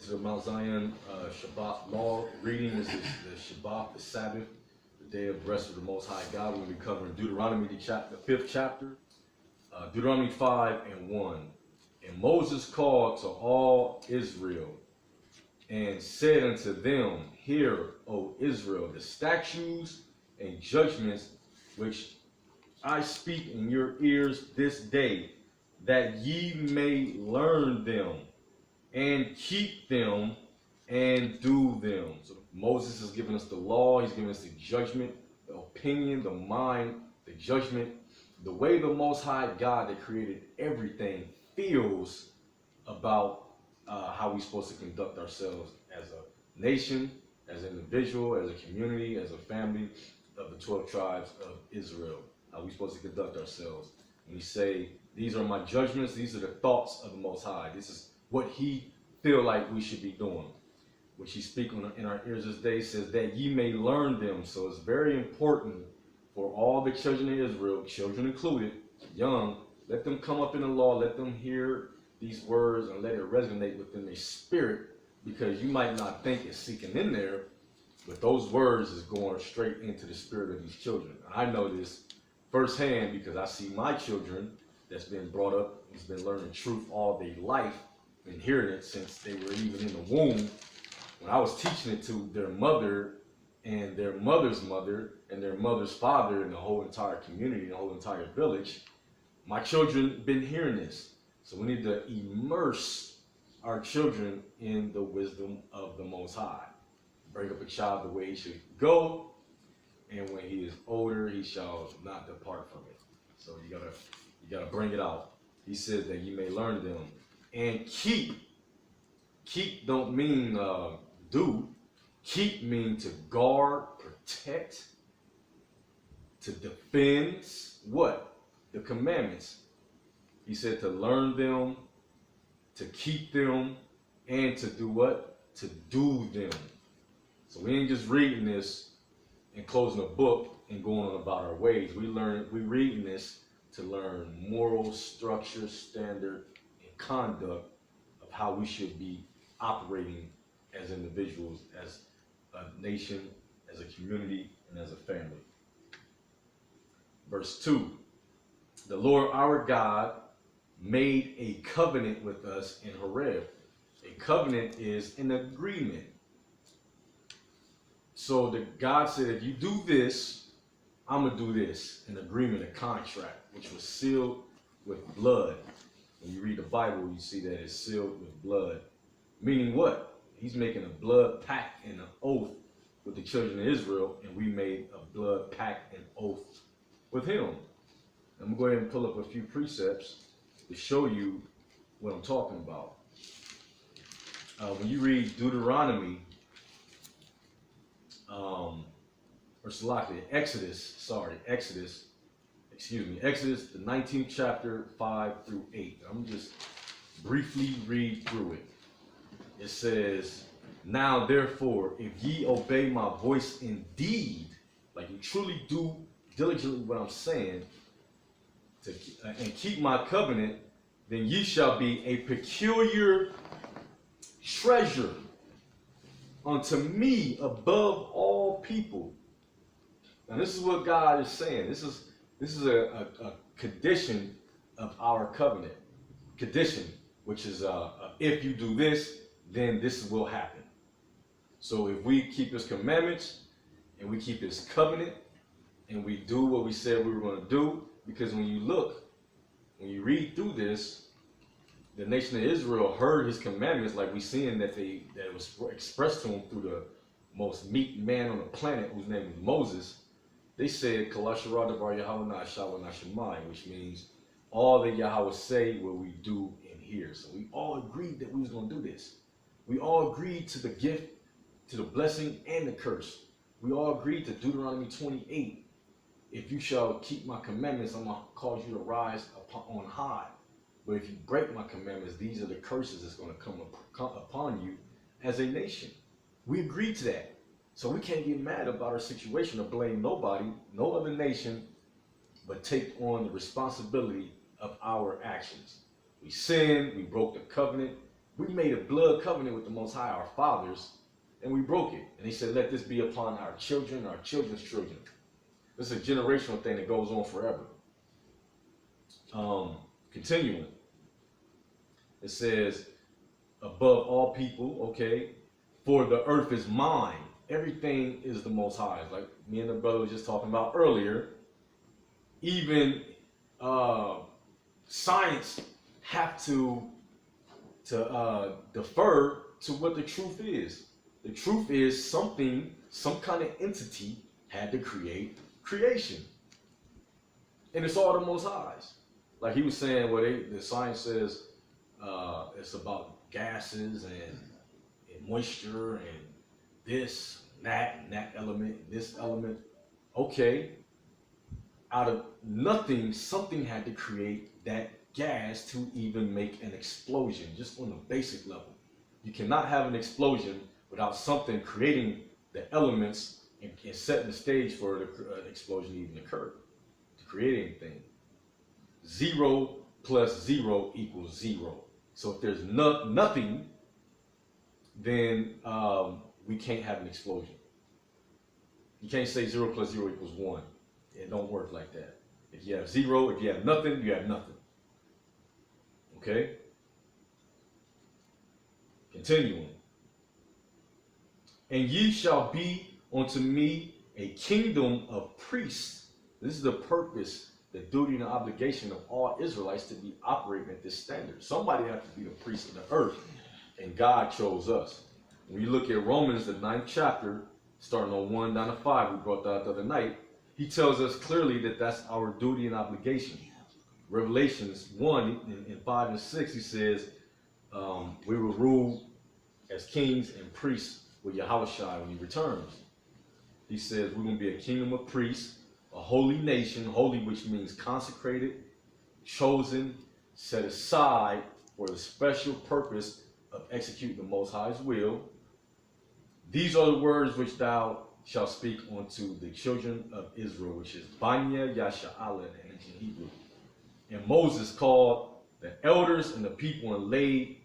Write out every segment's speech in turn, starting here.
To Mount Zion Shabath law reading. This is the Shabath, the Sabbath, the day of rest of the Most High God. We'll be covering Deuteronomy, the fifth chapter, Deuteronomy 5:1. And Moses called to all Israel and said unto them, Hear, O Israel, the statutes and judgments which I speak in your ears this day, that ye may learn them and keep them and do them. So Moses has given us the law, he's given us the judgment, the opinion, the mind, the judgment, the way the Most High God that created everything feels about how we're supposed to conduct ourselves as a nation, as an individual, as a community, as a family of the 12 tribes of Israel. How we're supposed to conduct ourselves. And we say, these are my judgments, these are the thoughts of the Most High. This is what he feel like we should be doing. Which he speaks in our ears this day, says that ye may learn them. So it's very important for all the children of Israel, children included, young, let them come up in the law, let them hear these words and let it resonate within their spirit, because you might not think it's seeking in there, but those words is going straight into the spirit of these children. I know this firsthand because I see my children that's been brought up, has been learning truth all their life, been hearing it since they were even in the womb. When I was teaching it to their mother and their mother's mother and their mother's father and the whole entire community, the whole entire village, my children been hearing this. So we need to immerse our children in the wisdom of the Most High. Bring up a child the way he should go, and when he is older, he shall not depart from it. So you gotta bring it out. He says that you may learn them and keep. Keep don't mean do. Keep mean to guard, protect, to defend. What? The commandments. He said to learn them, to keep them, and to do what? To do them. So we ain't just reading this and closing a book and going on about our ways. We reading this to learn moral structure, standard, and conduct of how we should be operating as individuals, as a nation, as a community, and as a family. Verse 2, the Lord our God made a covenant with us in Horeb. A covenant is an agreement. So God said, if you do this, I'm going to do this. An agreement, a contract, which was sealed with blood. When you read the Bible, you see that it's sealed with blood. Meaning what? He's making a blood pact and an oath with the children of Israel, and we made a blood pact and oath with him. I'm going to go ahead and pull up a few precepts to show you what I'm talking about. When you read Deuteronomy, Exodus, the 19th chapter, 5 through 8. I'm going to just briefly read through it. It says, now therefore, if ye obey my voice indeed, like you truly do diligently what I'm saying, and keep my covenant, then ye shall be a peculiar treasure unto me above all people. Now this is what God is saying. This is a condition of our covenant. Condition, which is if you do this, then this will happen. So if we keep his commandments and we keep his covenant and we do what we said we were going to do, because when you read through this, the nation of Israel heard his commandments, like we seeing that it was expressed to them through the most meek man on the planet, whose name is Moses. They said, which means all that Yahweh say will we do in here. So we all agreed that we was going to do this. We all agreed to the gift, to the blessing, and the curse. We all agreed to Deuteronomy 28. If you shall keep my commandments, I'm going to cause you to rise on high. But if you break my commandments, these are the curses that's going to come upon you as a nation. We agreed to that. So we can't get mad about our situation or blame nobody, no other nation, but take on the responsibility of our actions. We sinned, we broke the covenant, We made a blood covenant with the Most High, our fathers, and we broke it. And he said, let this be upon our children, our children's children. This is a generational thing that goes on forever. Continuing. It says, above all people, okay, for the earth is mine. Everything is the Most High. Like me and the brother was just talking about earlier. Even science have to defer to what the truth is. The truth is something, some kind of entity had to create creation. And it's all the Most High's. Like he was saying, the science says it's about gases and moisture and this, and that element, this element. Okay, out of nothing, something had to create that gas to even make an explosion, just on a basic level. You cannot have an explosion without something creating the elements and setting the stage for the explosion to even occur, to create anything. 0 plus 0 equals 0. So if there's nothing, then we can't have an explosion. You can't say 0 plus 0 equals 1. It don't work like that. If you have 0, if you have nothing, you have nothing. Okay? Continuing. And ye shall be unto me a kingdom of priests. This is the purpose, the duty and the obligation of all Israelites to be operating at this standard. Somebody has to be the priest of the earth, and God chose us. When you look at Romans, the 9th chapter, starting on 1 down to 5, we brought that the other night, he tells us clearly that that's our duty and obligation. Revelations 1 in 5 and 6, he says, we will rule as kings and priests with Yahushua when he returns. He says we're going to be a kingdom of priests, a holy nation, holy which means consecrated, chosen, set aside for the special purpose of executing the Most High's will. These are the words which thou shalt speak unto the children of Israel, which is Banya Yasha'ala in ancient Hebrew. And Moses called the elders and the people and laid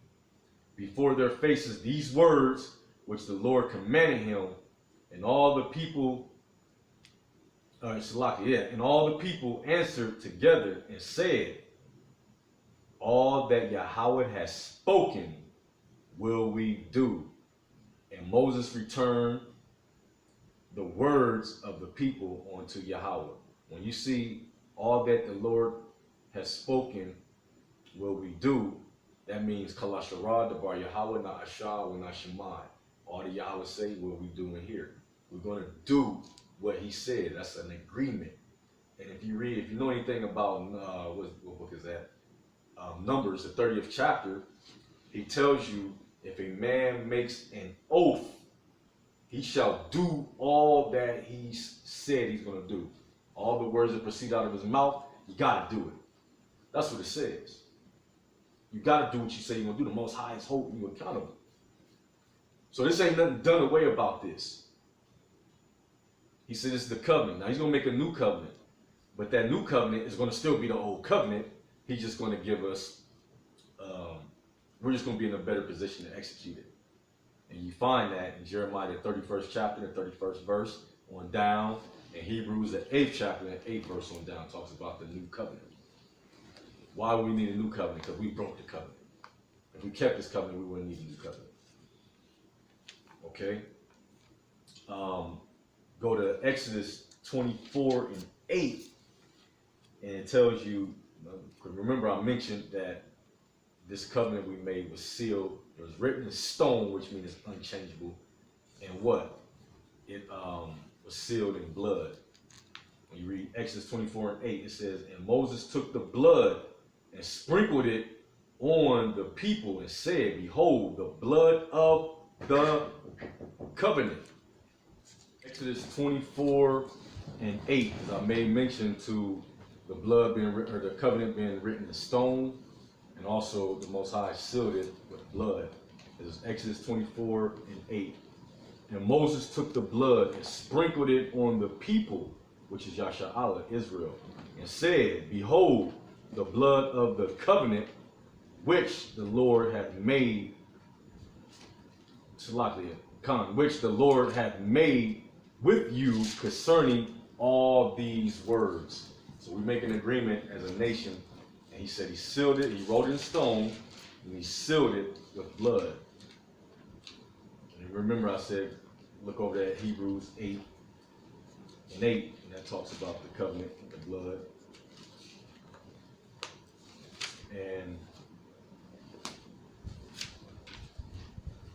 before their faces these words which the Lord commanded him, and all the people, and all the people answered together and said, all that Yahweh has spoken will we do. And Moses returned the words of the people unto Yahweh. When you see all that the Lord has spoken will we do, that means Kalashara, Dabar Yahweh, Na Ashah, Na Shemai. All the Yahweh say will we do in here. We're going to do what he said. That's an agreement. And if you know anything about, what book is that? Numbers, the 30th chapter, he tells you if a man makes an oath, he shall do all that he said he's going to do. All the words that proceed out of his mouth, you got to do it. That's what it says. You got to do what you say you're going to do. The Most High is holding you accountable. So this ain't nothing done away about this. He said this is the covenant. Now he's going to make a new covenant. But that new covenant is going to still be the old covenant. He's just going to give us, we're just going to be in a better position to execute it. And you find that in Jeremiah, the 31st chapter, the 31st verse on down. In Hebrews, the 8th chapter, the 8th verse on down, talks about the new covenant. Why do we need a new covenant? Because we broke the covenant. If we kept this covenant, we wouldn't need a new covenant. Okay? Go to Exodus 24 and 8, and it tells you, remember I mentioned that this covenant we made was sealed. It was written in stone, which means it's unchangeable. And what? It was sealed in blood. When you read Exodus 24 and 8, it says, and Moses took the blood and sprinkled it on the people and said, behold, the blood of the covenant. Exodus 24 and 8, as I made mention to the blood being written, or the covenant being written in stone, and also the Most High sealed it with blood. It is Exodus 24 and 8. And Moses took the blood and sprinkled it on the people, which is Yasha'Allah, Israel, and said, behold, the blood of the covenant which the Lord hath made which the Lord hath made with you concerning all these words. So we make an agreement as a nation, and he said he sealed it, he wrote it in stone, and he sealed it with blood. And remember I said, look over there at Hebrews 8 and 8, and that talks about the covenant with the blood. And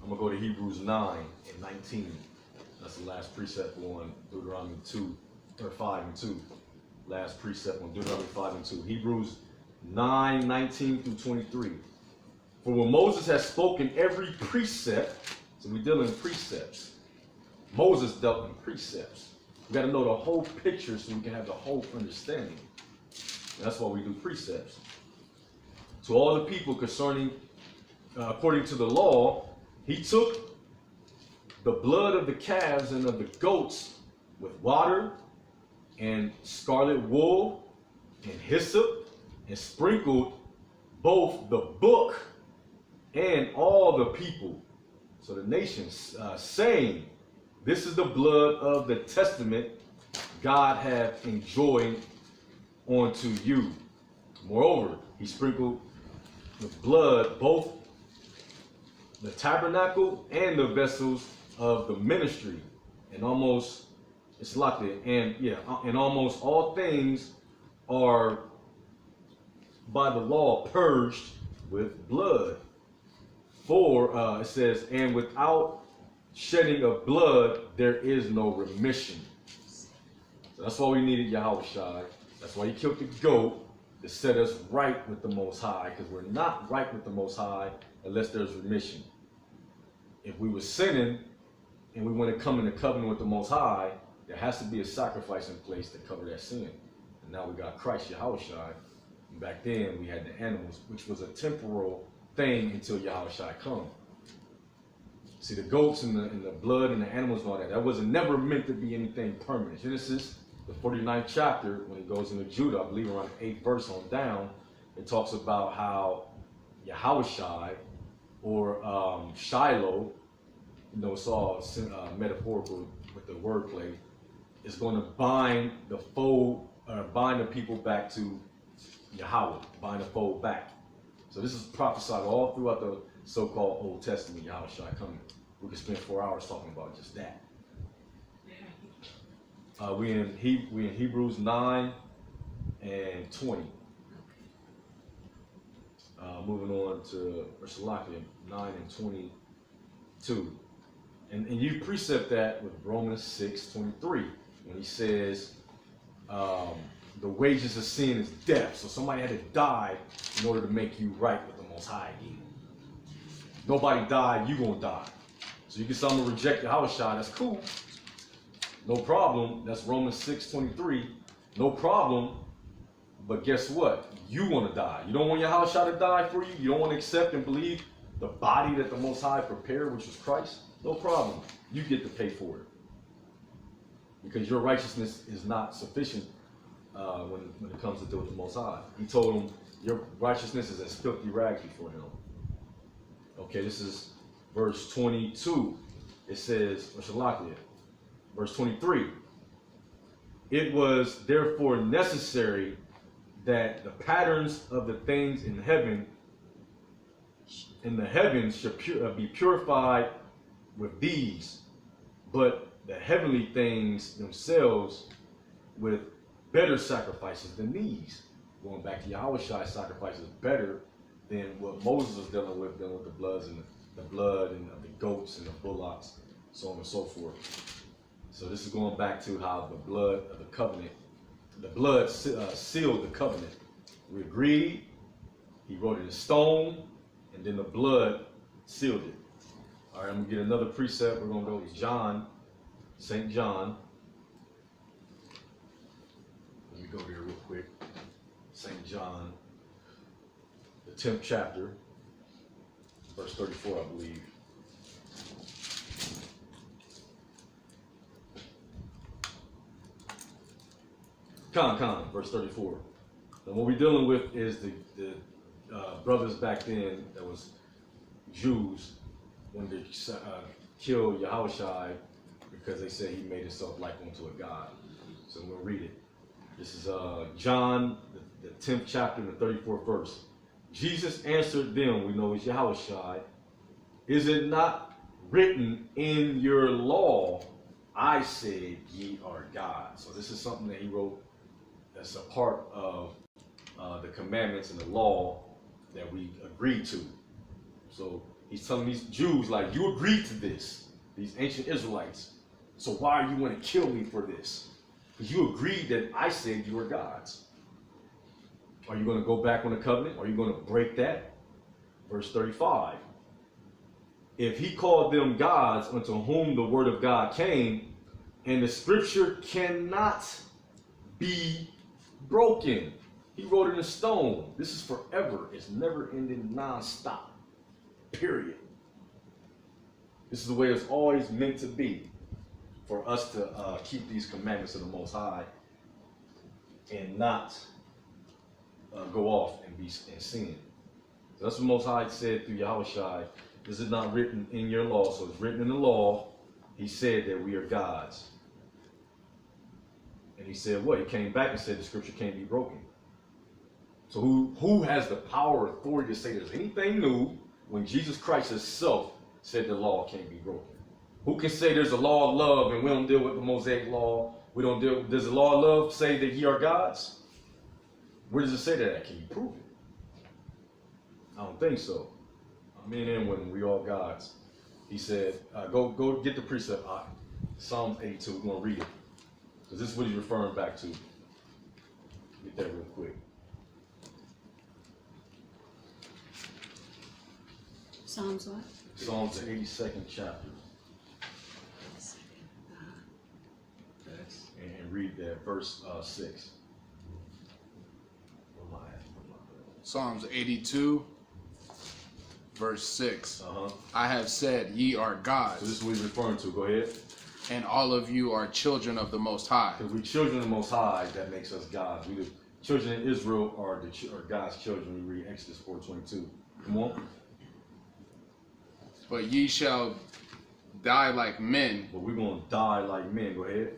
I'm going to go to Hebrews 9 and 19. That's the last precept on Deuteronomy 5 and 2. Last precept on Deuteronomy 5 and 2. Hebrews 9, 19 through 23. For when Moses has spoken every precept, so we deal in precepts. Moses dealt in precepts. We got to know the whole picture so we can have the whole understanding. And that's why we do precepts. To all the people concerning, according to the law, he took the blood of the calves and of the goats with water and scarlet wool and hyssop, and sprinkled both the book and all the people, so the nations, saying, this is the blood of the testament God hath enjoined unto you. Moreover, he sprinkled with blood both the tabernacle and the vessels of the ministry, and almost all things are by the law purged with blood. For it says, and without shedding of blood there is no remission. So that's why we needed Yahushua. That's why he killed the goat, to set us right with the Most High, because we're not right with the Most High unless there's remission. If we were sinning and we want to come into covenant with the Most High, there has to be a sacrifice in place to cover that sin. And now we got Christ Yahushua. And back then we had the animals, which was a temporal thing until Yahushua come. See, the goats and the blood and the animals and all that, that wasn't never meant to be anything permanent. Genesis, the 49th chapter, when it goes into Judah, I believe around the 8th verse on down, it talks about how Yahushua, or Shiloh, it's all metaphorical with the wordplay, is going to bind the fold, bind the people back to Yahweh, bind the fold back. So this is prophesied all throughout the so-called Old Testament, Yahushua coming. We could spend 4 hours talking about just that. We in Hebrews 9 and 20. Moving on to 9 and 22. And you precept that with Romans 6:23, when he says the wages of sin is death. So somebody had to die in order to make you right with the Most High again. Nobody died, you gonna die. So you can say I'm gonna reject the Yahushua, that's cool. No problem. That's Romans 6:23. No problem. But guess what? You want to die. You don't want Yahushua to die for you. You don't want to accept and believe the body that the Most High prepared, which was Christ. No problem. You get to pay for it. Because your righteousness is not sufficient when it comes to do with the Most High. He told him, your righteousness is as filthy rags before him. Okay, this is verse 22. It says, verse 23. It was therefore necessary that the patterns of the things in heaven, in the heavens, should be purified with these, but the heavenly things themselves with better sacrifices than these. Going back to Yahushua's sacrifice is better than what Moses was dealing with the bloods and the blood and the goats and the bullocks, so on and so forth. So this is going back to how the blood of the covenant, the blood sealed the covenant. We agreed, he wrote it in stone, and then the blood sealed it. All right, I'm going to get another precept. We're going to go to John, St. John. Let me go here real quick. St. John, the 10th chapter, verse 34, I believe. Verse 34. And what we're dealing with is the brothers back then that was Jews, when they kill Yahushua because they said he made himself like unto a god. So we'll read it. This is John, the 10th chapter, the 34th verse. Jesus answered them, we know it's Yahushua, is it not written in your law, I said ye are God? So this is something that he wrote that's a part of the commandments and the law that we agreed to. So he's telling these Jews, like, you agreed to this, these ancient Israelites. So why are you going to kill me for this? Because you agreed that I said you were gods. Are you going to go back on the covenant? Are you going to break that? Verse 35. If he called them gods unto whom the word of God came, and the scripture cannot be broken. He wrote it in stone. This is forever. It's never ending, non-stop. Period. This is the way it's always meant to be. For us to keep these commandments of the Most High and not go off and be in sin. So that's what Most High said through Yahushua. This is not written in your law. So it's written in the law. He said that we are gods. And he said what? He came back and said the scripture can't be broken. So who has the power or authority to say there's anything new when Jesus Christ himself said the law can't be broken? Who can say there's a law of love and we don't deal with the Mosaic law? We don't deal. Does the law of love say that ye are gods? Where does it say that? Can you prove it? I don't think so. Me and him, when we all gods, he said, go get the precept. Psalm 82. We're gonna read it because this is what he's referring back to. Get that real quick. Psalms what? Psalms the 82nd chapter. And read that verse 6. Psalms 82, verse 6. I have said, ye are gods. So this is what he's referring to. Go ahead. And all of you are children of the Most High. Because we're children of the Most High, that makes us gods. We the children of Israel are God's children. We read Exodus 4:22. Come on. But ye shall die like men. But we're going to die like men. Go ahead.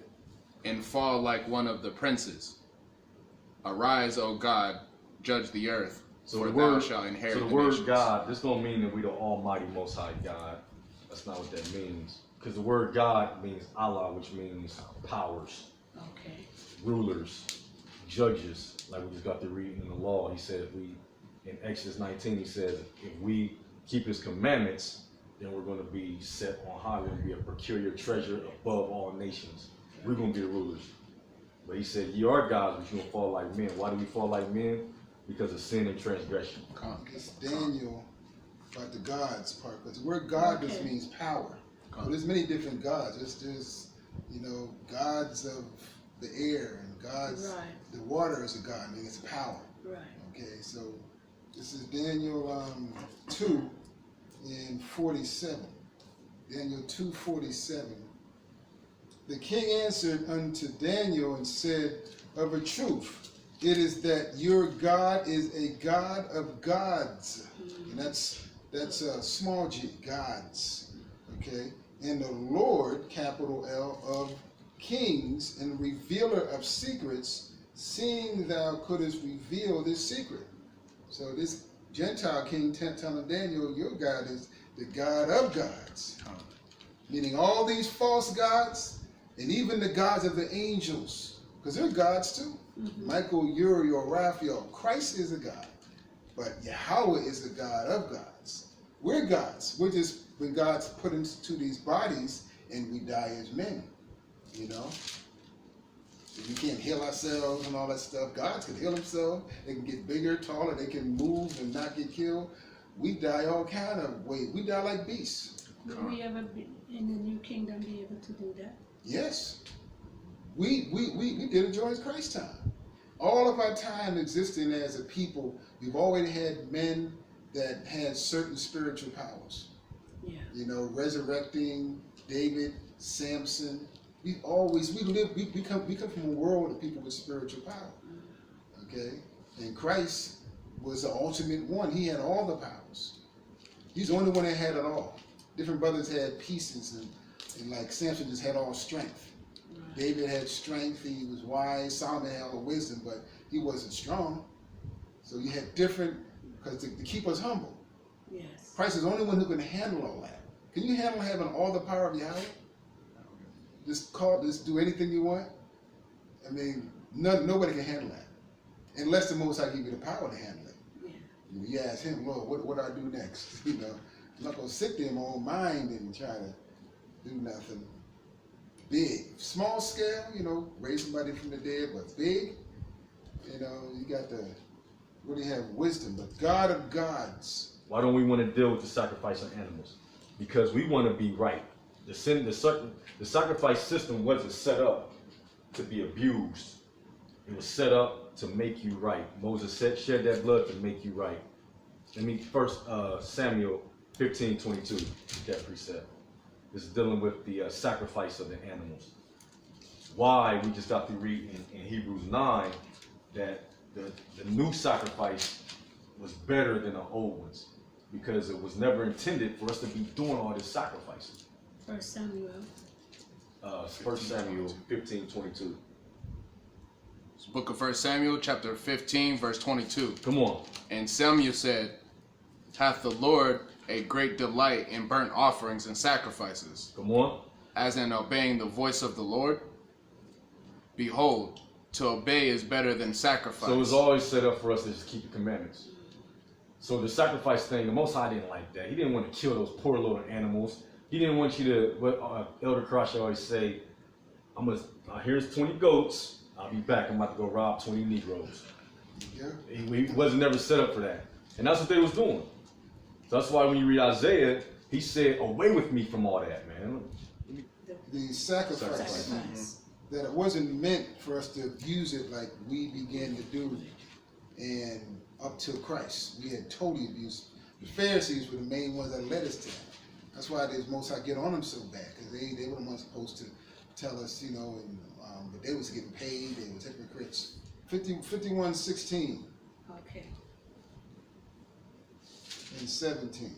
And fall like one of the princes. Arise, O God, judge the earth, for thou shalt inherit the nations. So the word God, this don't mean that we the Almighty Most High God. That's not what that means. Because the word God means Allah, which means powers, Okay. rulers, judges. Like we just got to read in the law. He said in Exodus 19, he says, if we keep his commandments, then we're going to be set on high. We're going to be a peculiar treasure above all nations. We're going to be the rulers. But he said, ye are gods, but you're going to fall like men. Why do we fall like men? Because of sin and transgression. It's Daniel about the gods part, but the word God just means power. So there's many different gods. There's gods of the air and gods. Right. The water is a god. I mean, it's power. Right. Okay, so this is Daniel 2 in 47. Daniel 2:47. The king answered unto Daniel and said, of a truth, it is that your God is a God of gods. And that's small g, gods. Okay? And the Lord, capital L, of kings and revealer of secrets, seeing thou couldst reveal this secret. So this Gentile king telling Daniel, your God is the God of gods. Meaning all these false gods, and even the gods of the angels, because they're gods too. Michael, Uriel, Raphael, Christ is a god. But Yahweh is the God of gods. We're gods. We're just, when God's put into these bodies and we die as men, We can't heal ourselves and all that stuff. Gods can heal themselves. They can get bigger, taller. They can move and not get killed. We die all kind of ways. We die like beasts. Will we ever be in the new kingdom be able to do that? Yes. We did it during Christ's time. All of our time existing as a people, we've already had men that had certain spiritual powers. Yeah. Resurrecting David, Samson. We come from a world of people with spiritual power. Okay? And Christ was the ultimate one. He had all the powers. He's the only one that had it all. different brothers had pieces, and like Samson just had all strength. David had strength, he was wise. Solomon had all the wisdom, but he wasn't strong. So you had different, because to keep us humble. Yes. Christ is the only one who can handle all that. Can you handle having all the power of Yahweh? Just do anything you want? I mean, nobody can handle that. Unless the Most High give you the power to handle it. Yeah. You ask him, Lord, what do I do next? I'm not going to sit there in my own mind and try to do nothing big. Small scale, raise somebody from the dead, but big, you got to really have wisdom. But God of gods. Why don't we want to deal with the sacrifice of animals? Because we want to be right. The sacrifice system wasn't set up to be abused. It was set up to make you right. Moses shed that blood to make you right. Let me first Samuel 15:22, that precept. This is dealing with the sacrifice of the animals. Why we just got to read in Hebrews 9 that the new sacrifice was better than the old ones, because it was never intended for us to be doing all this sacrificing. 1 Samuel. 1 Samuel 15:22. It's the book of 1 Samuel, chapter 15, verse 22. Come on. And Samuel said, hath the Lord a great delight in burnt offerings and sacrifices, Come on. as in obeying the voice of the Lord? Behold, to obey is better than sacrifice. So it was always set up for us to just keep the commandments. So the sacrifice thing, the Most High didn't like that. He didn't want to kill those poor little animals. He didn't want you to, what Elder Crush always say, here's 20 goats. I'll be back. I'm about to go rob 20 Negroes. Yeah. He wasn't never set up for that. And that's what they was doing. So that's why when you read Isaiah, he said, away with me from all that, man. The sacrifice. That it wasn't meant for us to abuse it like we began to do, and up till Christ. We had totally abused. The Pharisees were the main ones that led us to that. That's why the Most High get on them so bad, because they were the ones supposed to tell us, but they was getting paid, they was hypocrites. 51:16 Okay. and 17.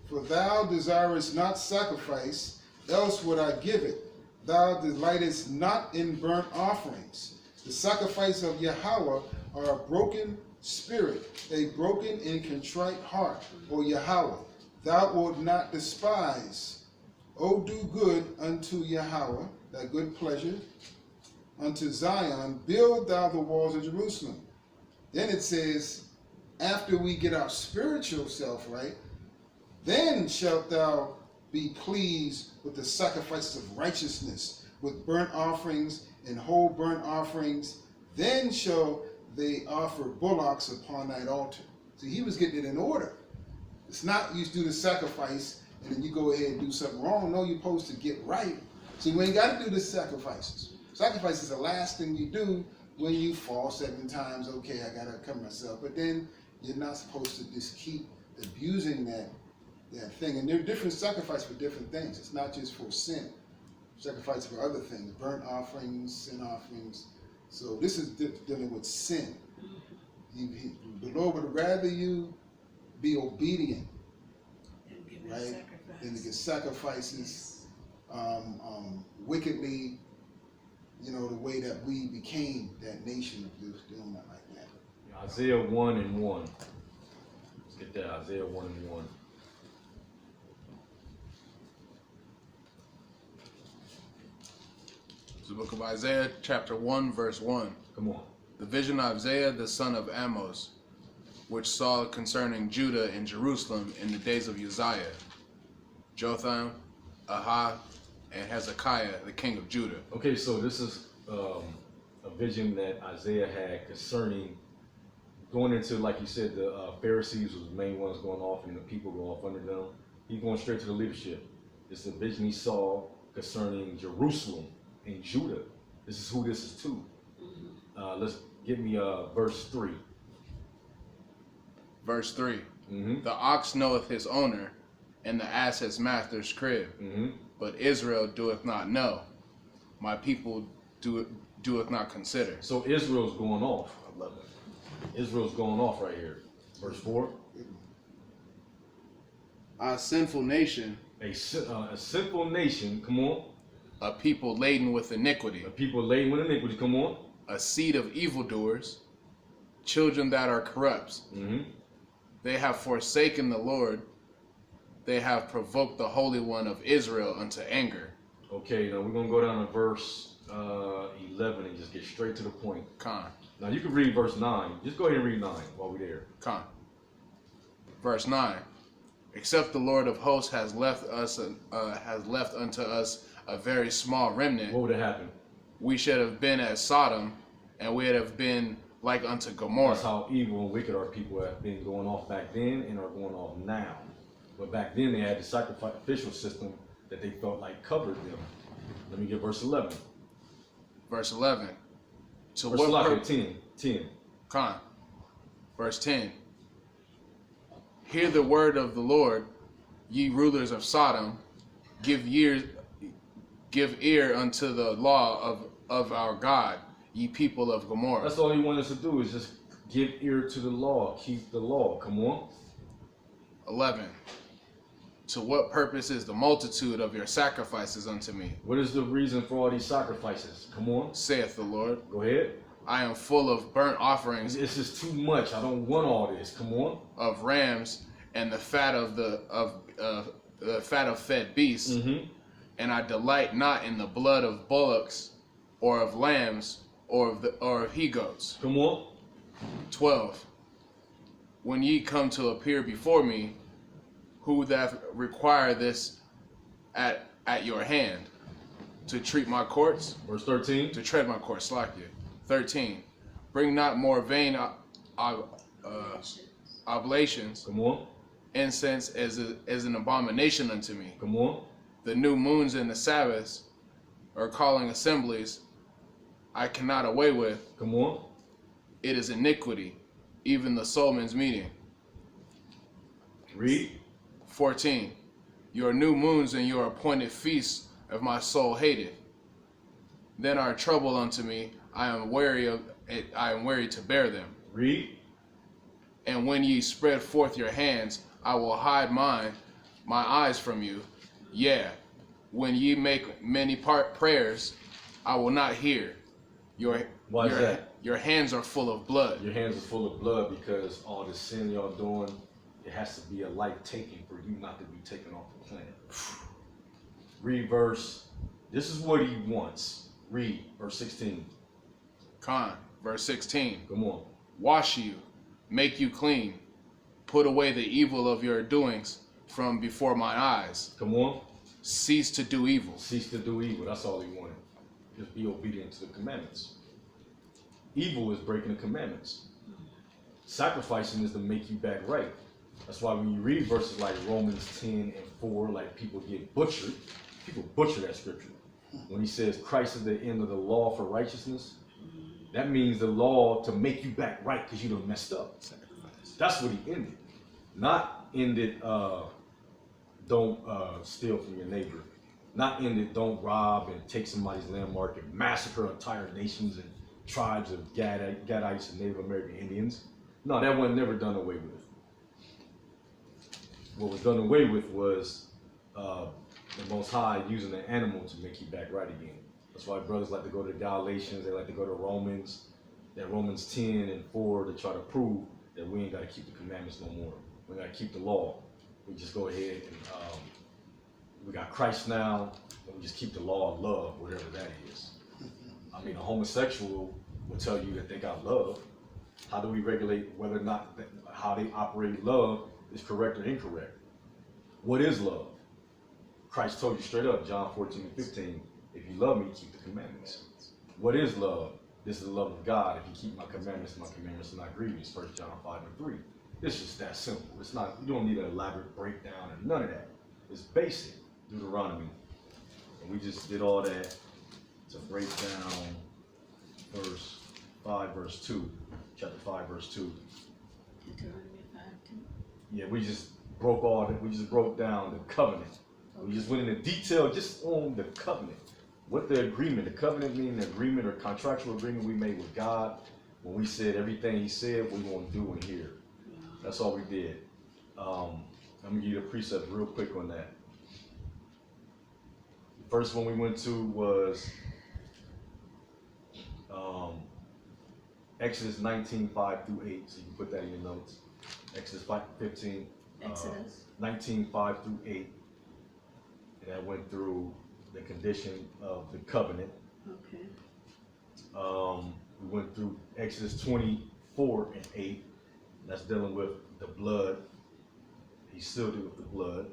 For thou desirest not sacrifice, else would I give it. Thou delightest not in burnt offerings. The sacrifice of Yahweh are a broken spirit, a broken and contrite heart, O Yahweh. Thou wilt not despise. O do good unto Yahweh, thy good pleasure, unto Zion, build thou the walls of Jerusalem. Then it says, after we get our spiritual self right, then shalt thou be pleased with the sacrifices of righteousness, with burnt offerings and whole burnt offerings. Then shall they offer bullocks upon thine altar. See, he was getting it in order. It's not you do the sacrifice and then you go ahead and do something wrong. No, you're supposed to get right. So you ain't got to do the sacrifices. Sacrifice is the last thing you do when you fall 7 times. Okay, I got to cover myself. But then you're not supposed to just keep abusing that thing. And there are different sacrifices for different things. It's not just for sin. Sacrifice for other things, burnt offerings, sin offerings. So this is dealing with sin. The Lord would rather you be obedient, right, than to get sacrifices wickedly, the way that we became that nation of doing that like that. Isaiah 1:1. Let's get that, Isaiah 1:1. The book of Isaiah, chapter 1, verse 1. Come on. The vision of Isaiah, the son of Amos, which saw concerning Judah and Jerusalem in the days of Uzziah, Jotham, Ahah, and Hezekiah, the king of Judah. Okay, so this is a vision that Isaiah had concerning going into, like you said, the Pharisees was the main ones going off and the people go off under them. He's going straight to the leadership. It's a vision he saw concerning Jerusalem and Judah. This is who this is to. Let's give me verse 3. Verse 3. Mm-hmm. The ox knoweth his owner, and the ass his master's crib. Mm-hmm. But Israel doeth not know. My people doeth not consider. So Israel's going off. I love it. Israel's going off right here. Verse 4. A sinful nation A sinful nation, come on. A people laden with iniquity. A people laden with iniquity, come on. A seed of evildoers. Children that are corrupt. Mm-hmm. They have forsaken the Lord. They have provoked the Holy One of Israel unto anger. Okay, now we're going to go down to verse 11 and just get straight to the point. Con. Now you can read verse 9. Just go ahead and read 9 while we're there. Con. Verse 9. Except the Lord of hosts has left unto us a very small remnant. What would have happened? We should have been as Sodom, and we would have been like unto Gomorrah. That's how evil and wicked our people have been going off back then and are going off now. But back then they had the sacrificial system that they felt like covered them. Let me get verse 11. Verse 11. To Verse what 10. Con. Verse 10. Hear the word of the Lord, ye rulers of Sodom. Give ear unto the law of our God, ye people of Gomorrah. That's all he wants us to do is just give ear to the law. Keep the law. Come on. 11. To what purpose is the multitude of your sacrifices unto me? What is the reason for all these sacrifices? Come on. Saith the Lord. Go ahead. I am full of burnt offerings. It's just too much. I don't want all this. Come on. Of rams and the fat of fed beasts, Mm-hmm. and I delight not in the blood of bullocks, or of lambs, or of he goats. Come on. 12. When ye come to appear before me, who that require this at your hand, to treat my courts, Verse 13. to tread my courts, slack you. 13. Bring not more vain oblations. Come on. Incense is an abomination unto me. Come on. The new moons and the Sabbaths, or calling assemblies, I cannot away with. Come on. It is iniquity, even the soulman's meeting. Read. 14. Your new moons and your appointed feasts of my soul hated. Then are trouble unto me. I am weary to bear them. Read. And when ye spread forth your hands, I will hide my eyes from you. Yeah, when ye make many prayers, I will not hear. Why is that? Your hands are full of blood. Your hands are full of blood because all the sin y'all doing, it has to be a life taking for you not to be taken off the planet. Read verse. This is what he wants. Read verse 16. Con, verse 16. Come on. Wash you, make you clean, put away the evil of your doings from before my eyes. Come on. Cease to do evil. Cease to do evil. That's all he wanted. Just be obedient to the commandments. Evil is breaking the commandments. Sacrificing is to make you back right. That's why when you read verses like Romans 10 and 4, like people get butchered. People butcher that scripture. When he says Christ is the end of the law for righteousness, that means the law to make you back right because you done messed up. That's what he ended. Not ended don't steal from your neighbor. Not ended don't rob and take somebody's landmark and massacre entire nations and tribes of Gadites and Native American Indians. No, that wasn't never done away with. What was done away with was the Most High using an animal to make you back right again. That's why brothers like to go to Galatians, they like to go to Romans, that Romans 10 and 4 to try to prove that we ain't got to keep the commandments no more. We got to keep the law. We just go ahead and we got Christ now, and we just keep the law of love, whatever that is. I mean, a homosexual will tell you that they got love. How do we regulate whether or not how they operate love is correct or incorrect? What is love? Christ told you straight up, John 14 and 15, if you love me, keep the commandments. What is love? This is the love of God. If you keep my commandments are not grievous. 1 John 5 and 3. It's just that simple. It's not, you don't need an elaborate breakdown and none of that. It's basic Deuteronomy. And we just did all that to break down verse 5, verse 2. Chapter 5, verse 2. Deuteronomy 5:2. Yeah, we just broke all that. We just broke down the covenant. We just went into detail just on the covenant. What the agreement, the covenant meaning the agreement or contractual agreement we made with God when we said everything he said we're going to do in here. That's all we did. I'm going to give you the precept real quick on that. first one we went to was Exodus 19:5 through 8. So you can put that in your notes. Exodus 15. Exodus. 19:5 through 8. And that went through the condition of the covenant. Okay. We went through Exodus 24 and 8. That's dealing with the blood. He sealed it with the blood.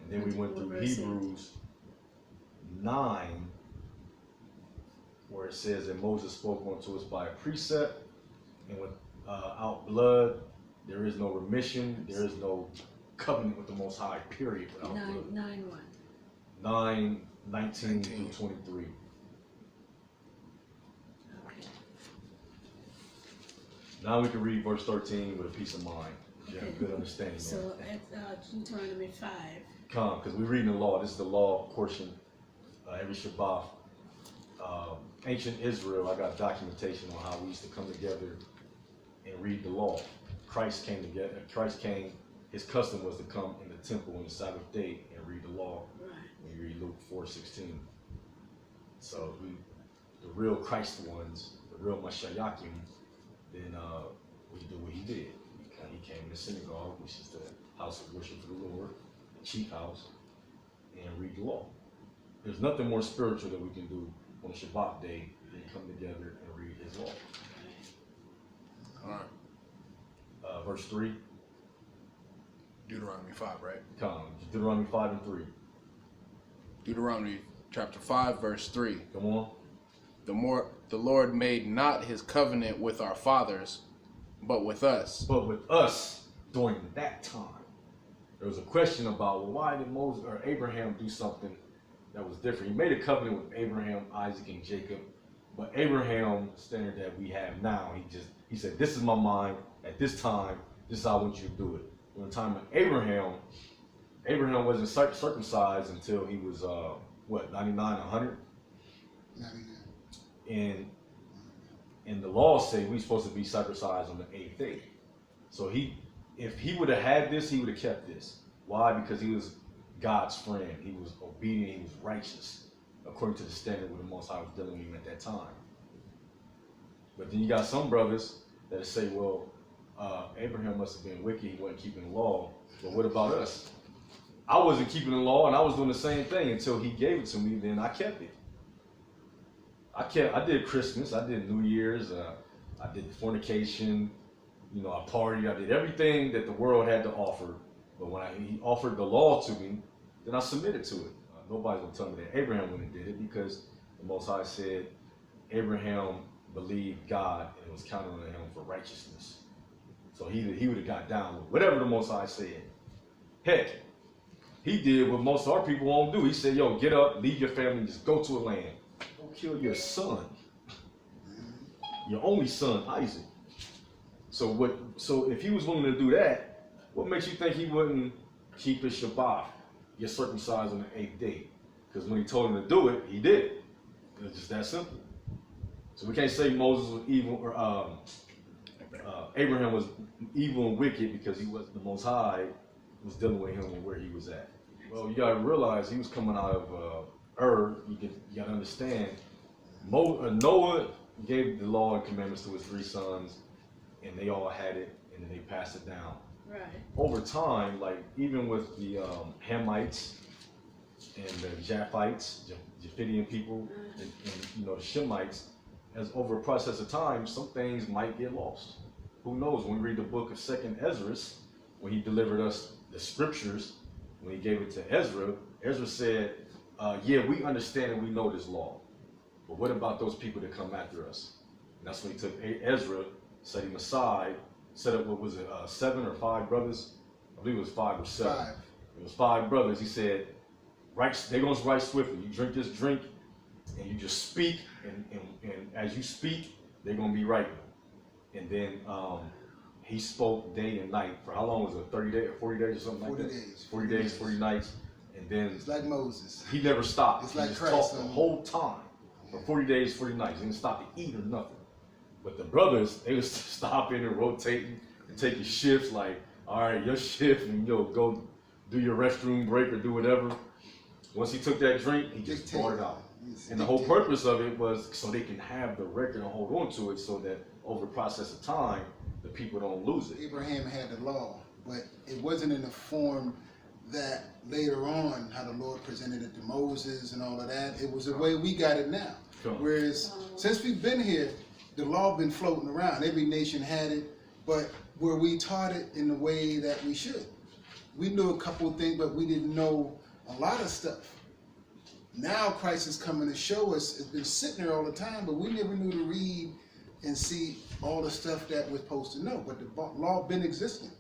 And then we went through Hebrews 9, where it says that Moses spoke unto us by a precept, and without blood, there is no remission, there is no covenant with the Most High, period. Without blood. 9:1. 9:19 through 23. Okay. Now we can read verse 13 with a peace of mind. You have a good understanding. So at Deuteronomy 5. Come, because we're reading the law. This is the law portion. Every Shabath. Ancient Israel, I got documentation on how we used to come together and read the law. Christ came together. Christ came. His custom was to come in the temple on the Sabbath day and read the law. Right. When you read Luke 4:16. So the real Christ ones, the real Mashayakim, then we do what he did. He came in the synagogue, which is the house of worship for the Lord, the chief house, and read the law. There's nothing more spiritual that we can do on Shabbat day than come together and read his law. All right. Verse 3. Deuteronomy 5, right? Come. Deuteronomy 5 and 3. Deuteronomy chapter 5, verse 3. Come on. The Lord made not his covenant with our fathers, but with us. But with us during that time. There was a question about, well, why did Moses or Abraham do something that was different? He made a covenant with Abraham, Isaac, and Jacob. But Abraham, standard that we have now, he said, this is my mind at this time. This is how I want you to do it. During the time of Abraham wasn't circumcised until he was 99, 100. 99. And the laws say we're supposed to be circumcised on the 8th day. So if he would have had this, he would have kept this. Why? Because he was God's friend. He was obedient. He was righteous, according to the standard where the Most High was dealing with him at that time. But then you got some brothers that say, well, Abraham must have been wicked. He wasn't keeping the law. But what about us? I wasn't keeping the law, and I was doing the same thing until he gave it to me. Then I kept it. I did Christmas. I did New Year's. I did fornication. I partied. I did everything that the world had to offer. But when he offered the law to me, then I submitted to it. Nobody's going to tell me that Abraham wouldn't have did it, because the Most High said Abraham believed God and it was counted on him for righteousness. So he would have got down with whatever the Most High said. Heck, he did what most of our people won't do. He said, yo, get up, leave your family, just go to a land. Don't kill your son. Your only son, Isaac. So if he was willing to do that, what makes you think he wouldn't keep his Shabbat, get circumcised on the 8th day? Because when he told him to do it, he did it. It's just that simple. So we can't say Moses was evil, or Abraham was evil and wicked because he was the Most High was dealing with him and where he was at. Well, you got to realize he was coming out of Ur. You got to understand, Noah gave the law and commandments to his 3 sons, and they all had it, and then they passed it down. Right. Over time, like even with the Hamites and the Japhites, Japhethian people, and the Shemites, as over a process of time, some things might get lost. Who knows? When we read the book of 2nd Ezra, when he delivered us the scriptures, when he gave it to Ezra, Ezra said, yeah, we understand and we know this law, but what about those people that come after us? And that's when he took Ezra, set him aside, set up, what was it, 7 or 5 brothers? I believe it was 5 or 7. 5. It was 5 brothers. He said, they're going to write swiftly. You drink this drink, and you just speak, and as you speak, they're going to be writing. And then he spoke day and night for how long was it? 30 days, 40 days or something 40 like that? days. 40 days, 40 nights. And then It's like Moses. he never stopped. It's He like just Christ, talked the whole time for 40 days, 40 nights. He didn't stop to eat or nothing. But the brothers, they was stopping and rotating and taking shifts, like, all right, your shift, and go do your restroom break or do whatever. Once he took that drink, he just brought it out. And the whole purpose of it was so they can have the record and hold on to it, so that over the process of time, the people don't lose it. Abraham had the law, but it wasn't in the form that later on, how the Lord presented it to Moses and all of that. It was the way we got it now. Whereas since we've been here, the law been floating around. Every nation had it, but were we taught it in the way that we should? We knew a couple of things, but we didn't know a lot of stuff. Now Christ is coming to show us. It's been sitting there all the time, but we never knew to read and see all the stuff that we're supposed to know. But the law been existing.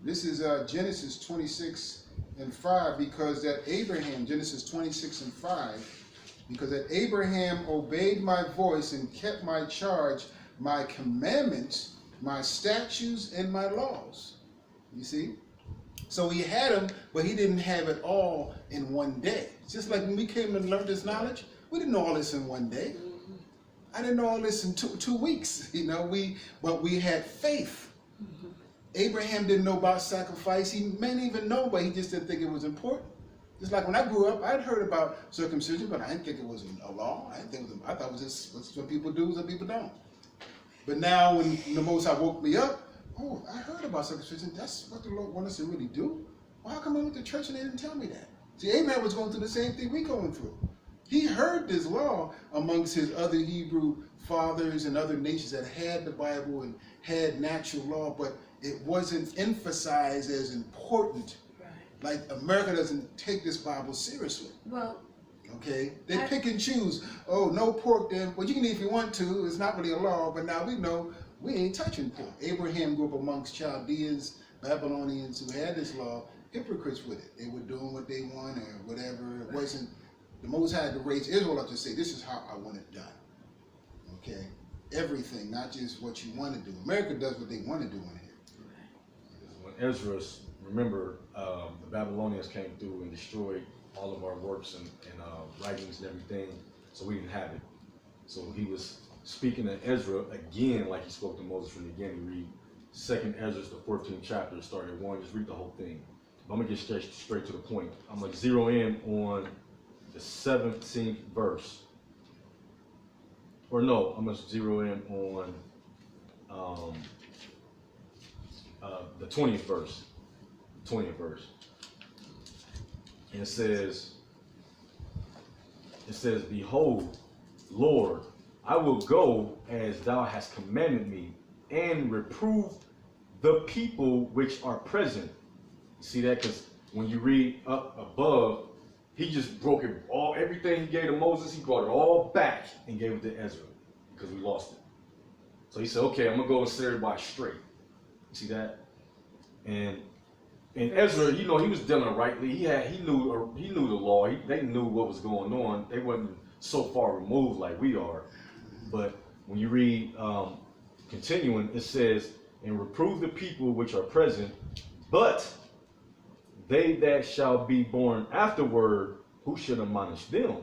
This is Genesis 26:5, because that Abraham, Genesis 26:5, because that Abraham obeyed my voice and kept my charge, my commandments, my statutes, and my laws. You see? So he had them, but he didn't have it all in one day. Just like when we came and learned this knowledge, we didn't know all this in one day. I didn't know all this in two weeks, you know. But we had faith. Abraham didn't know about sacrifice. He may not even know, but he just didn't think it was important. Just like when I grew up, I'd heard about circumcision, but I didn't think it was a law. I thought it was just what people do, some people don't. But now when the Most High woke me up, oh, I heard about circumcision. That's what the Lord wanted us to really do. Well, how come I went to church and they didn't tell me that? See, Abraham was going through the same thing we're going through. He heard this law amongst his other Hebrew fathers and other nations that had the Bible and had natural law, but it wasn't emphasized as important. Right. Like America doesn't take this Bible seriously. Well, okay, they pick and choose. Oh, no pork then. Well, you can eat if you want to. It's not really a law, but now we know we ain't touching pork. Abraham grew up amongst Chaldeans, Babylonians who had this law, hypocrites with it. They were doing what they want or whatever. It wasn't, the Most High had to raise Israel up to say, this is how I want it done. Okay? Everything, not just what you want to do. America does what they want to do in here. When Ezra, remember, the Babylonians came through and destroyed all of our works and writings and everything, so we didn't have it. So he was speaking to Ezra again, like he spoke to Moses from the beginning. Read 2nd Ezra, the 14th chapter, start at 1. Just read the whole thing. But I'm gonna get straight to the point. I'm gonna zero in on the 17th verse. Or no, I'm gonna zero in on the 20th verse. 20th verse. And it says, behold, Lord, I will go as thou hast commanded me, and reprove the people which are present. See that? Because when you read up above, he just broke it all, everything he gave to Moses, he brought it all back and gave it to Ezra, because we lost it. So he said, okay, I'm gonna go and set everybody straight. You see that? And Ezra, you know, he was dealing rightly. He knew the law. They knew what was going on. They wasn't so far removed like we are. But when you read, continuing, it says, and reprove the people which are present, but they that shall be born afterward, who should admonish them?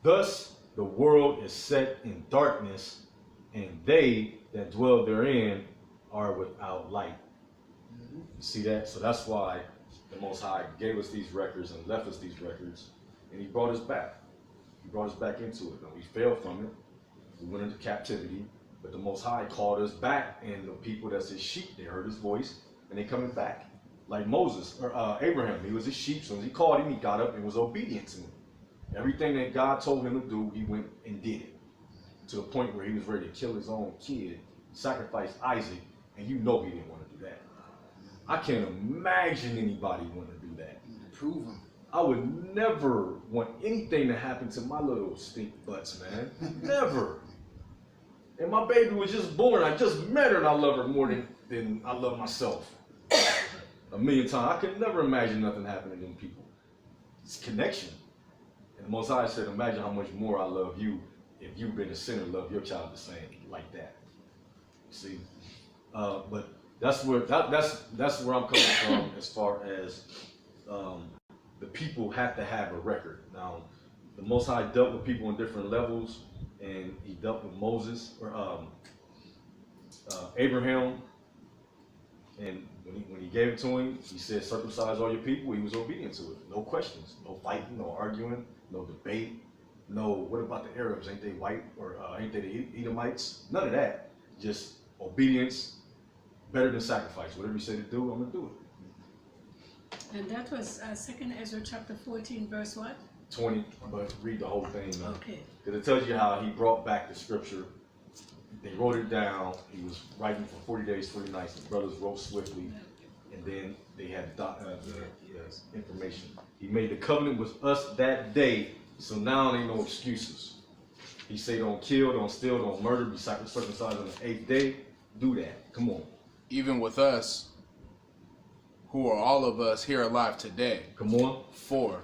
Thus the world is set in darkness, and they that dwell therein are without light. You see that? So that's why the Most High gave us these records and left us these records, and he brought us back. He brought us back into it. Now, we fell from it. We went into captivity, but the Most High called us back, and the people that's his sheep, they heard his voice, and they coming back. Like Moses, or Abraham, he was his sheep, so when he called him, he got up and was obedient to him. Everything that God told him to do, he went and did it. To the point where he was ready to kill his own kid, sacrifice Isaac, and you know he didn't want to do that. I can't imagine anybody wanting to do that. Prove him. I would never want anything to happen to my little stink butts, man. Never. And my baby was just born. I just met her, and I love her more than I love myself. A million times. I could never imagine nothing happening to them people. It's connection. And the Most High said, imagine how much more I love you if you've been a sinner, love your child the same, like that. See? But that's where I'm coming from as far as the people have to have a record. Now, the Most High dealt with people on different levels, and he dealt with Moses or Abraham. And When he gave it to him, he said, circumcise all your people. He was obedient to it. No questions, no fighting, no arguing, no debate. No, what about the Arabs? Ain't they white? Or ain't they the Edomites? None of that. Just obedience, better than sacrifice. Whatever you say to do, I'm going to do it. And that was 2nd Ezra chapter 14, verse what? 20, but read the whole thing, man. Okay. Because it tells you how he brought back the scripture. They wrote it down. He was writing for 40 days, 40 nights. The brothers wrote swiftly. And then they had the information. He made the covenant with us that day. So now there ain't no excuses. He say don't kill, don't steal, don't murder, be circumcised on the 8th day. Do that. Come on. Even with us, who are all of us here alive today. Come on. 4.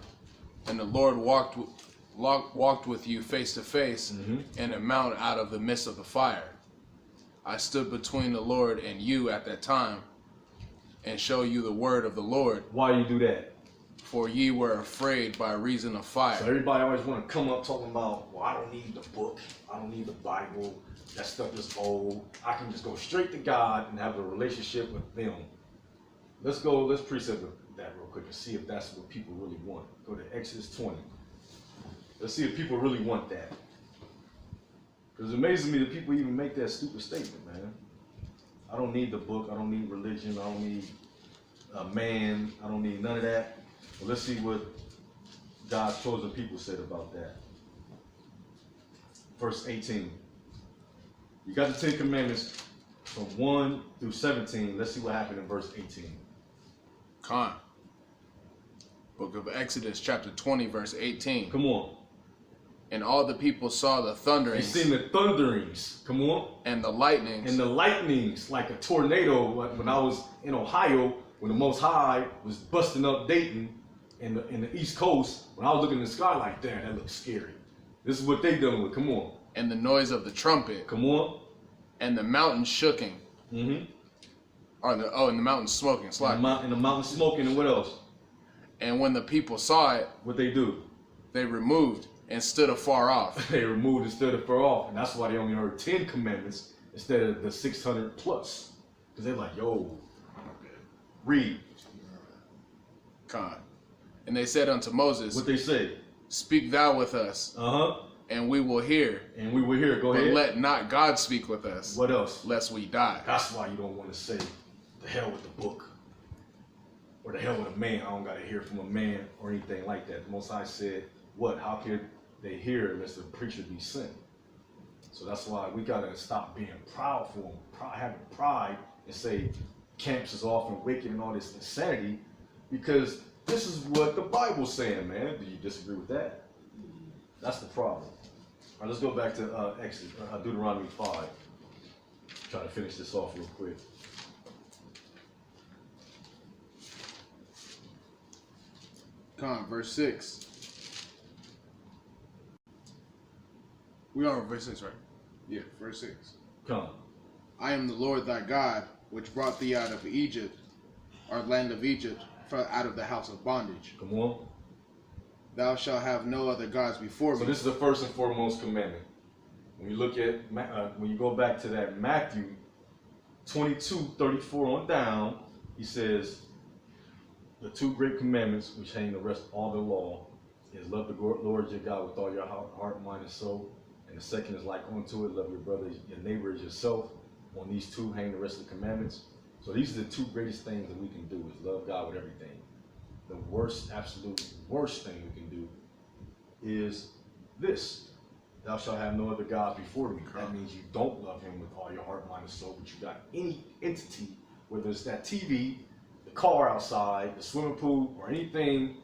And the Lord walked with you face to face in a mount out of the midst of the fire. I stood between the Lord and you at that time, and show you the word of the Lord. Why you do that? For ye were afraid by reason of fire. So everybody always want to come up talking about, well, I don't need the book. I don't need the Bible. That stuff is old. I can just go straight to God and have a relationship with them. Let's precept that real quick and see if that's what people really want. Go to Exodus 20. Let's see if people really want that. Because it amazes me that people even make that stupid statement, man. I don't need the book. I don't need religion. I don't need a man. I don't need none of that. Well, let's see what God's chosen people said about that. Verse 18. You got the 10 Commandments from 1 through 17. Let's see what happened in verse 18. Con. Book of Exodus, chapter 20, verse 18. Come on. And all the people saw the thunderings. They seen the thunderings. Come on. And the lightnings. And the lightnings, like a tornado. When I was in Ohio, when the Most High was busting up Dayton in the East Coast, when I was looking in the sky like that looks scary. This is what they done with. Come on. And the noise of the trumpet. Come on. And the mountain shooking. Mm-hmm. And the mountain smoking. And the mountain smoking, and what else? And when the people saw it, what they do? They removed and stood afar off. They removed and stood afar off. And that's why they only heard 10 commandments instead of the 600 plus. Because they're like, yo, read. Con. And they said unto Moses, what they say? Speak thou with us. Uh-huh. And we will hear. And we will hear. Go ahead. But let not God speak with us. What else? Lest we die. That's why you don't want to say, the hell with the book. Or the hell with a man. I don't got to hear from a man or anything like that. The Most High said, what? How can they hear unless the preacher be sent? So that's why we got to stop being proud for them. Having pride and say camps is off and wicked and all this insanity. Because this is what the Bible's saying, man. Do you disagree with that? That's the problem. All right, let's go back to Deuteronomy 5. Try to finish this off real quick. Come, verse 6. We are on verse 6, right? Yeah, verse 6. Come. I am the Lord thy God, which brought thee out of Egypt, or land of Egypt, out of the house of bondage. Come on. Thou shalt have no other gods before me. So this is the first and foremost commandment. When you look at, when you go back to that Matthew 22:34 on down, he says, the 2 great commandments which hang the rest of all the law is love the Lord your God with all your heart, mind, and soul. And the second is like unto it, love your brother, your neighbor as yourself. On these 2 hang the rest of the commandments. So these are the 2 greatest things that we can do is love God with everything. The worst, absolute worst thing we can do is this. Thou shalt have no other gods before me. That means you don't love him with all your heart, mind, and soul, but you got any entity, whether it's that TV, the car outside, the swimming pool, or anything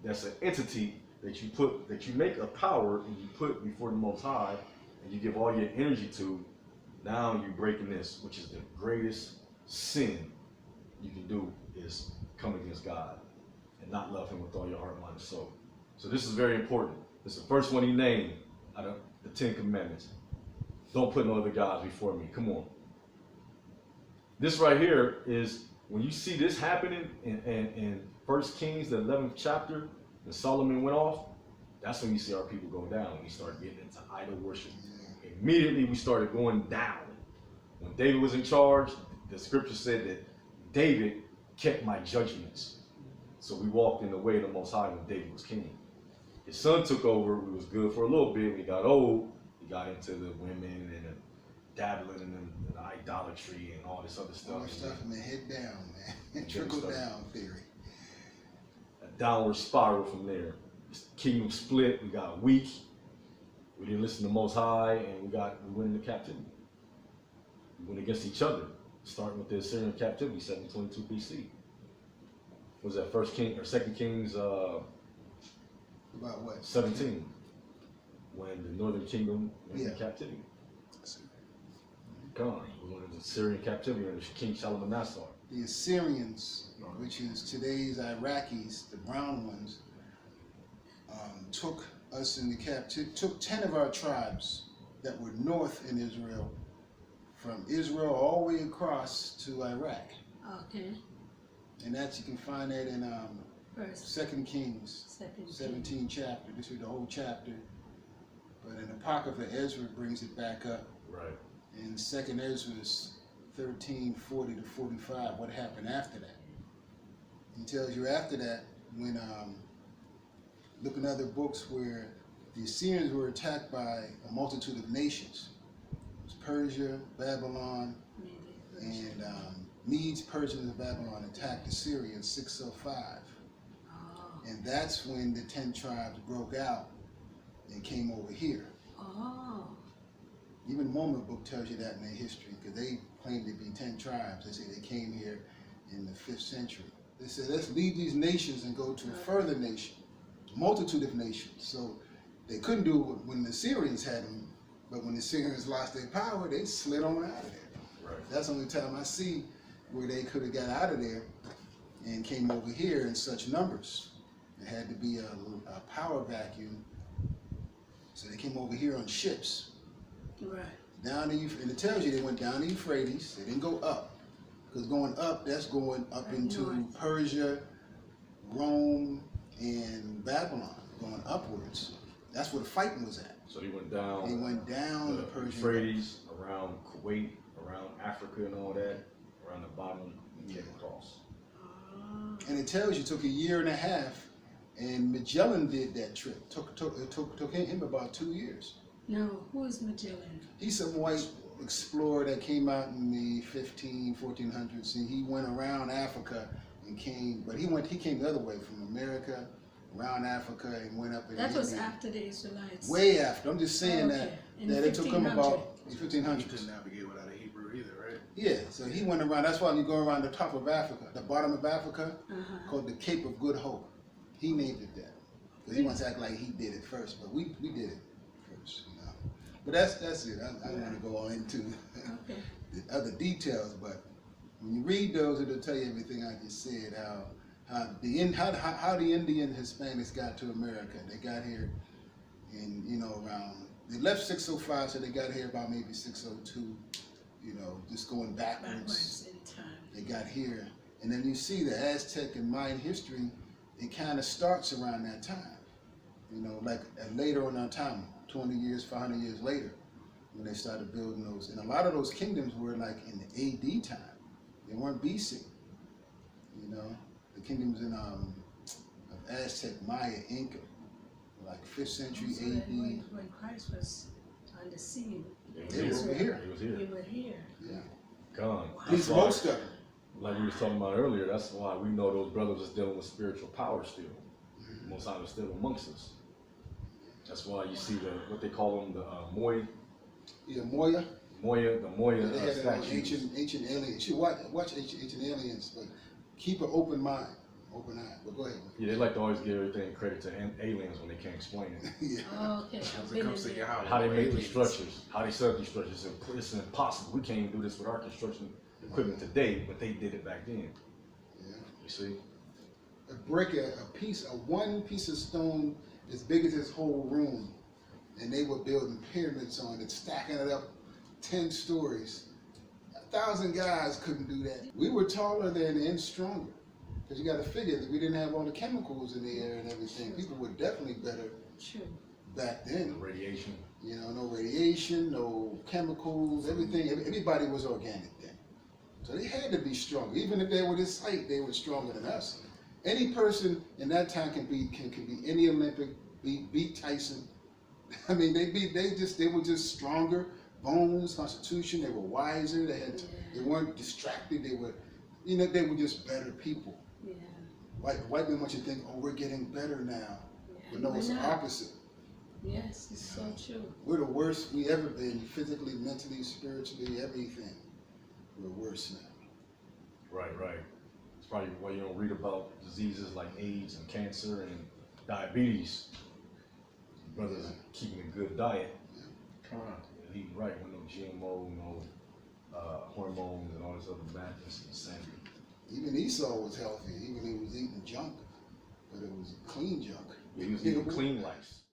that's an entity that you make a power and you put before the Most High and you give all your energy to. Now you're breaking this, which is the greatest sin you can do is come against God and not love him with all your heart, mind, and soul. So this is very important. This is the first one he named out of the 10 commandments. Don't put no other gods before me. Come on. This right here is, when you see this happening in 1 Kings, the 11th chapter, when Solomon went off, that's when you see our people go down. We start getting into idol worship. Immediately we started going down. When David was in charge, the scripture said that David kept my judgments. So we walked in the way of the Most High when David was king. His son took over. We was good for a little bit. When he got old, he got into the women and the dabbling in the idolatry and all this other stuff. All stuff and then head down, man. Trickle down theory. A downward spiral from there. The kingdom split. We got weak. We didn't listen to the Most High, and we went into captivity. We went against each other, starting with the Assyrian captivity, 722 BC. Was that First King or Second Kings? About what? 17, when the Northern Kingdom went into Yeah. captivity. Gone. We went into Syrian captivity under King Shalmaneser. The Assyrians, which is today's Iraqis, the brown ones, took us into captivity, took 10 of our tribes that were north in Israel, from Israel all the way across to Iraq. Okay. And that you can find that in First, 2 Kings, second. 17 chapter. This is the whole chapter. But in Apocrypha, Ezra brings it back up. Right. In 2nd Ezra 13:40 to 45, what happened after that? He tells you after that, when look in other books where the Assyrians were attacked by a multitude of nations. It was Persia, Babylon, and Medes, Persians, and Babylon attacked Assyria in 605. Oh. And that's when the 10 tribes broke out and came over here. Oh. Even the Mormon book tells you that in their history, because they claim to be 10 tribes. They say they came here in the 5th century. They said, let's leave these nations and go to a further nation, multitude of nations. So they couldn't do it when the Syrians had them, but when the Syrians lost their power, they slid on out of there. Right. That's the only time I see where they could have got out of there and came over here in such numbers. It had to be a power vacuum. So they came over here on ships. Right. Down the, and it tells you they went down the Euphrates. They didn't go up, because going up, that's going up Right into north. Persia, Rome, and Babylon, going upwards. That's where the fighting was at. So he went down. They went down the the Persian Euphrates, around Kuwait, around Africa and all that, around the bottom, and came across. Oh. And it tells you it took a year and a half, and Magellan did that trip. It took him about 2 years. No, who is Magellan? He's some white explorer that came out in the 1400s, and he went around Africa and came, but he came the other way from America, around Africa, and went up in That was India. after the Israelites. Way after. I'm just saying Okay. In that it took him 1500. about the He 1500s. couldn't navigate without a Hebrew either, right? Yeah, so he went around. That's why you go around the top of Africa, the bottom of Africa, Uh-huh. called the Cape of Good Hope. He named it that. Because he wants to act like he did it first, but we did it first, you know. But that's it. I don't want to go on into Okay. the other details, but when you read those, it'll tell you everything I just said. How the Indian Hispanics got to America. They got here in, around, they left 605, so they got here about maybe 602. Just going Backwards in time. they got here. And then you see the Aztec and Mayan history, it kind of starts around that time. Like later on our time, 20 years, 500 years later, when they started building those. And a lot of those kingdoms were like in the AD time. They weren't BC. The kingdoms in of Aztec, Maya, Inca, like 5th century So AD. that when Christ was on the scene, They were over here. He was we here. were here. Yeah. Gone. Wow. That's These why, most of them. like we was talking about earlier, that's why we know those brothers is dealing with spiritual power still. Most High is still amongst us. That's why you see what they call them, the Moya, Yeah, Moya. the Moya They had statues. ancient aliens. You should watch ancient aliens, but keep an open mind, open eye. But go ahead. Yeah, they like to always give everything credit to aliens when they can't explain it. Yeah. Oh, okay. As I've it been comes in to your there. house. How they make these structures, how they set up these structures. It's impossible. We can't even do this with our construction equipment today, but they did it back then. Yeah. You see? A brick, one piece of stone as big as this whole room, and they were building pyramids on it, stacking it up 10 stories. 1,000 guys couldn't do that. We were taller than and stronger, because you got to figure that we didn't have all the chemicals in the air and everything. People were definitely better True. back then. Radiation. No radiation, no chemicals, everything. Everybody was organic then. So they had to be strong. Even if they were this height, they were stronger than us. Any person in that time can be any Olympic, beat Tyson. I mean, they were just stronger, bones, constitution. They were wiser. They weren't distracted. They were just better people. Yeah. Like white men want you to think, oh, we're getting better now. Yeah. But no, it's the opposite. Yes, it's so true. We're the worst we ever been, physically, mentally, spiritually, everything. We're worse now. Right. It's probably why you don't read about diseases like AIDS and cancer and diabetes. Brothers are keeping a good diet. Eating right with no GMO, no hormones and all this other madness and insanity. Even Esau was healthy, even he was eating junk, but it was clean junk. He was eating clean rice.